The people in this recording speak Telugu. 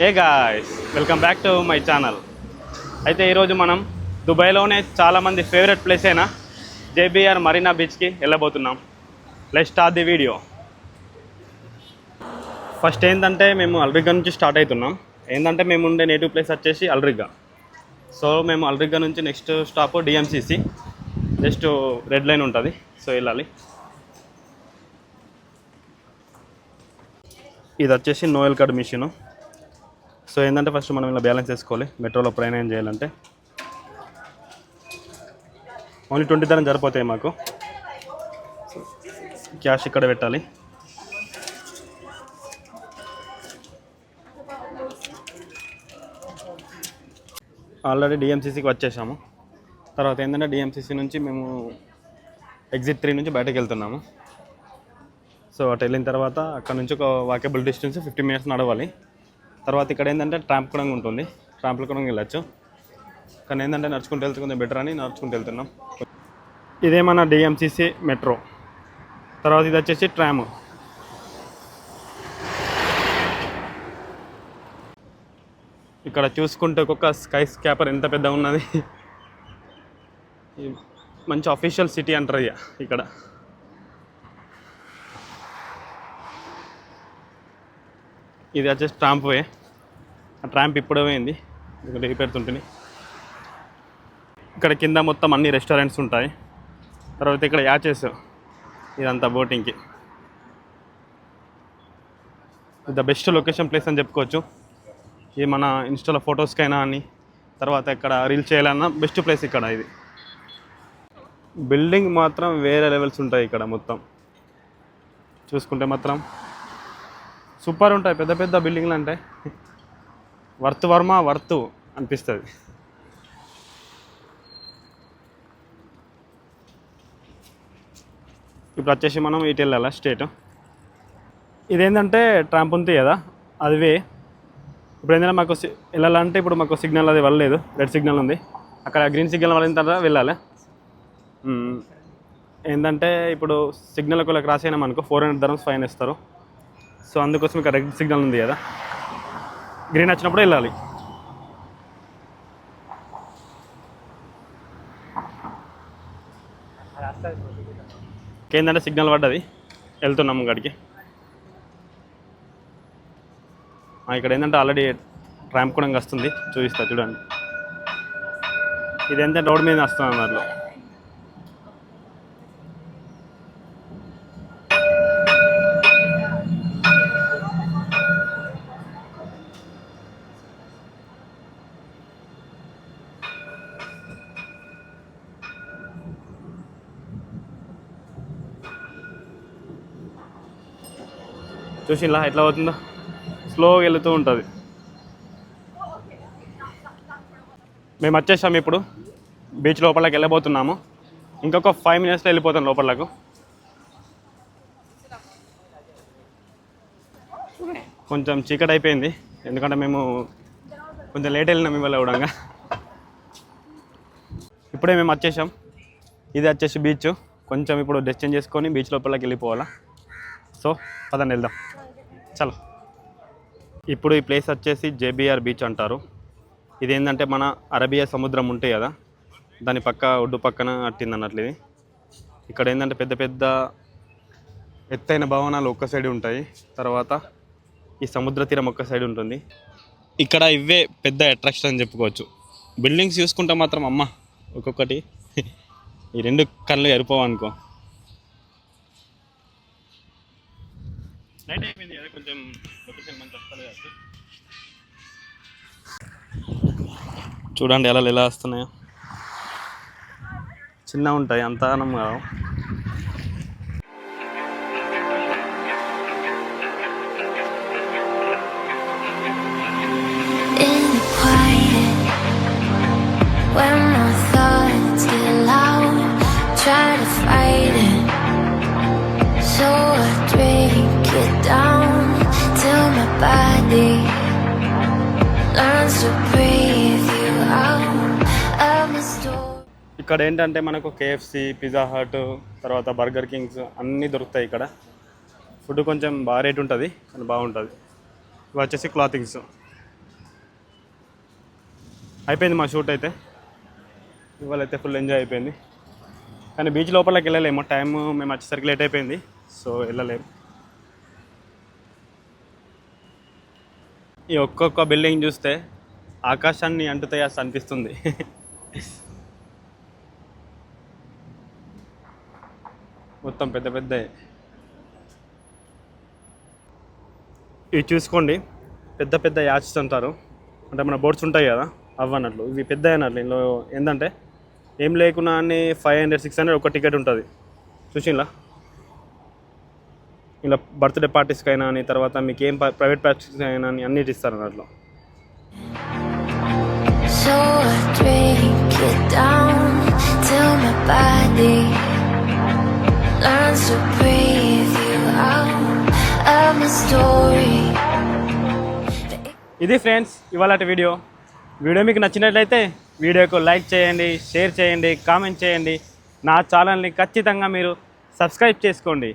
A guys, welcome back to my channel. అయితే ఈరోజు మనం దుబాయ్లోనే చాలామంది ఫేవరెట్ ప్లేస్ అయిన జేబీఆర్ మరీనా బీచ్కి వెళ్ళబోతున్నాం. Let's start the video. First ఏంటంటే మేము అల్రిగ్గా నుంచి స్టార్ట్ అవుతున్నాం. ఏంటంటే మేము ఉండే నేటివ్ ప్లేస్ వచ్చేసి అల్రిగ్గా. సో మేము అల్రిగ్గా నుంచి next stop DMCC, just red line ఉంటుంది, సో వెళ్ళాలి. ఇది వచ్చేసి నోయల్ కార్డ్ మిషను. సో ఏంటంటే ఫస్ట్ మనం ఇలా బ్యాలెన్స్ చేసుకోవాలి. మెట్రోలో ప్రయాణం చేయాలంటే ఓన్లీ 20 ధరం సరిపోతాయి మాకు. క్యాష్ ఇక్కడ పెట్టాలి. ఆల్రెడీ డిఎంసిసికి వచ్చేసాము. తర్వాత ఏంటంటే డిఎంసిసి నుంచి మేము ఎగ్జిట్ 3 నుంచి బయటకు వెళ్తున్నాము. సో అటు వెళ్ళిన తర్వాత అక్కడ నుంచి ఒక వాకబుల్ డిస్టెన్స్ 50 మినిట్స్ నడవాలి. తర్వాత ఇక్కడ ఏంటంటే ట్రాంప్ కూడా ఉంటుంది, ట్రాంప్లో కూడా వెళ్ళచ్చు. కానీ ఏంటంటే నడుచుకుంటూ వెళ్తే కొంచెం బెటర్ అని నడుచుకుంటూ వెళ్తున్నాం. ఇదే మన డిఎంసిసి మెట్రో. తర్వాత ఇది వచ్చేసి ట్రామ్. ఇక్కడ చూసుకుంటే ఒక్కొక్క స్కై స్కాపర్ ఎంత పెద్ద ఉన్నది. మంచి అఫీషియల్ సిటీ అంటారు ఇక్కడ. ఇది వచ్చేసి ట్రాంప్ వే. ఆ ట్రాంప్ ఇప్పుడే పోయింది, ఇక్కడ రిపేరుతుంటుంది. ఇక్కడ కింద మొత్తం అన్ని రెస్టారెంట్స్ ఉంటాయి. తర్వాత ఇక్కడ యాచెస్, ఇదంతా బోటింగ్కి ద బెస్ట్ లొకేషన్ ప్లేస్ అని చెప్పుకోవచ్చు. ఇది మన ఇన్స్టాలో ఫొటోస్కైనా అని, తర్వాత ఇక్కడ రీల్ చేయాలన్నా బెస్ట్ ప్లేస్ ఇక్కడ. ఇది బిల్డింగ్ మాత్రం వేరే లెవెల్స్ ఉంటాయి ఇక్కడ. మొత్తం చూసుకుంటే మాత్రం సూపర్ ఉంటాయి. పెద్ద పెద్ద బిల్డింగ్లు అంటే వర్త్ అనిపిస్తుంది. ఇప్పుడు వచ్చేసి మనం ఇటు వెళ్ళాలి స్టేట్. ఇదేంటంటే ట్రాంప్ ఉంది కదా, అది వే. ఇప్పుడు ఏంటంటే మాకు వెళ్ళాలంటే ఇప్పుడు మాకు సిగ్నల్ అది వెళ్ళలేదు, రెడ్ సిగ్నల్ ఉంది. అక్కడ గ్రీన్ సిగ్నల్ వెళ్ళిన తర్వాత వెళ్ళాలి. ఏంటంటే ఇప్పుడు సిగ్నల్ ఒకవేళ క్రాస్ అయినా మనకు 400 dirhams ఫైన్ ఇస్తారు. సో అందుకోసం ఇక్కడ రెడ్ సిగ్నల్ ఉంది కదా, గ్రీన్ వచ్చినప్పుడు వెళ్ళాలి. ఏంటంటే సిగ్నల్ పడ్డది, వెళ్తున్నాము గడికి. ఇక్కడ ఏంటంటే ఆల్రెడీ ట్రాంప్ కూడా వస్తుంది, చూపిస్తా చూడండి. ఇదేంటే రోడ్ మీద వస్తుంది అన్నారు. చూసి ఇలా ఎట్లా అవుతుందో, స్లోగా వెళుతూ ఉంటుంది. మేము వచ్చేసాము, ఇప్పుడు బీచ్ లోపలికి వెళ్ళబోతున్నాము. ఇంకొక 5 minutesలో వెళ్ళిపోతాం లోపలకు. కొంచెం చీకటి అయిపోయింది, ఎందుకంటే మేము కొంచెం లేట్ వెళ్ళినాం ఇవాళ కూడా. ఇప్పుడే మేము వచ్చేసాం. ఇది వచ్చేసి బీచ్. కొంచెం ఇప్పుడు డ్రెస్ చేంజ్ చేసుకొని బీచ్ లోపలికి వెళ్ళిపోవాలా. సో పదండి వెళ్దాం, చలో. ఇప్పుడు ఈ ప్లేస్ వచ్చేసి జేబీఆర్ బీచ్ అంటారు. ఇది ఏంటంటే మన అరేబియా సముద్రం ఉంటాయి కదా, దాని ఒడ్డు పక్కన అట్టింది అన్నట్లు ఇది. ఇక్కడ ఏంటంటే పెద్ద పెద్ద ఎత్తైన భవనాలు ఒక్క సైడ్ ఉంటాయి, తర్వాత ఈ సముద్ర తీరం ఒక్క సైడ్ ఉంటుంది. ఇక్కడ ఇవే పెద్ద అట్రాక్షన్ అని చెప్పుకోవచ్చు. బిల్డింగ్స్ చూసుకుంటే మాత్రం అమ్మ ఒక్కొక్కటి ఈ 2 కళ్ళు ఎరిపోవనుకో. నైట్ అయిపోయింది కదా, కొంచెం లొకేషన్ మంచి వస్తుంది కదా. చూడండి అలలు ఎలా వస్తున్నాయో. చిన్నగా ఉంటాయి, అంత ఆనం కావు. ఇక్కడ ఏంటంటే మనకు కేఎఫ్సి, పిజ్జా హట్, తర్వాత బర్గర్ కింగ్స్ అన్నీ దొరుకుతాయి ఇక్కడ. ఫుడ్ కొంచెం బాగా రేట్ ఉంటుంది కానీ బాగుంటుంది. ఇవి వచ్చేసి క్లాతింగ్స్. అయిపోయింది మా షూట్ అయితే. ఇవాళ అయితే ఫుల్ ఎంజాయ్ అయిపోయింది. కానీ బీచ్ లోపలికి వెళ్ళలేము, టైం మేము వచ్చేసరికి లేట్ అయిపోయింది, సో వెళ్ళలేము. ఈ ఒక్కొక్క బిల్డింగ్ చూస్తే ఆకాశాన్ని అంటుతాయి అసలు అనిపిస్తుంది. మొత్తం పెద్ద పెద్ద. ఇవి చూసుకోండి, పెద్ద పెద్ద యాచ్స్ అంటారు, అంటే మన బోట్స్ ఉంటాయి కదా అవి అన్నట్లు. ఇవి పెద్ద అన్నట్లు. ఇందులో ఏంటంటే ఏం లేకున్నా అని 500 600 ఒక టికెట్ ఉంటుంది. చూసిలా ఇలా బర్త్డే పార్టీస్కి అయినా అని, తర్వాత మీకు ఏం ప్రైవేట్ పార్టీస్కి అయినా అని అన్నిటి ఇస్తారు అన్నట్లు. So I drink it down till my body learns to breathe you out of my story. ఇది ఫ్రెండ్స్ ఇవాళ వీడియో. మీకు నచ్చినట్లయితే వీడియోకు లైక్ చేయండి, షేర్ చేయండి, కామెంట్ చేయండి. నా ఛానల్ని ఖచ్చితంగా మీరు సబ్స్క్రైబ్ చేసుకోండి.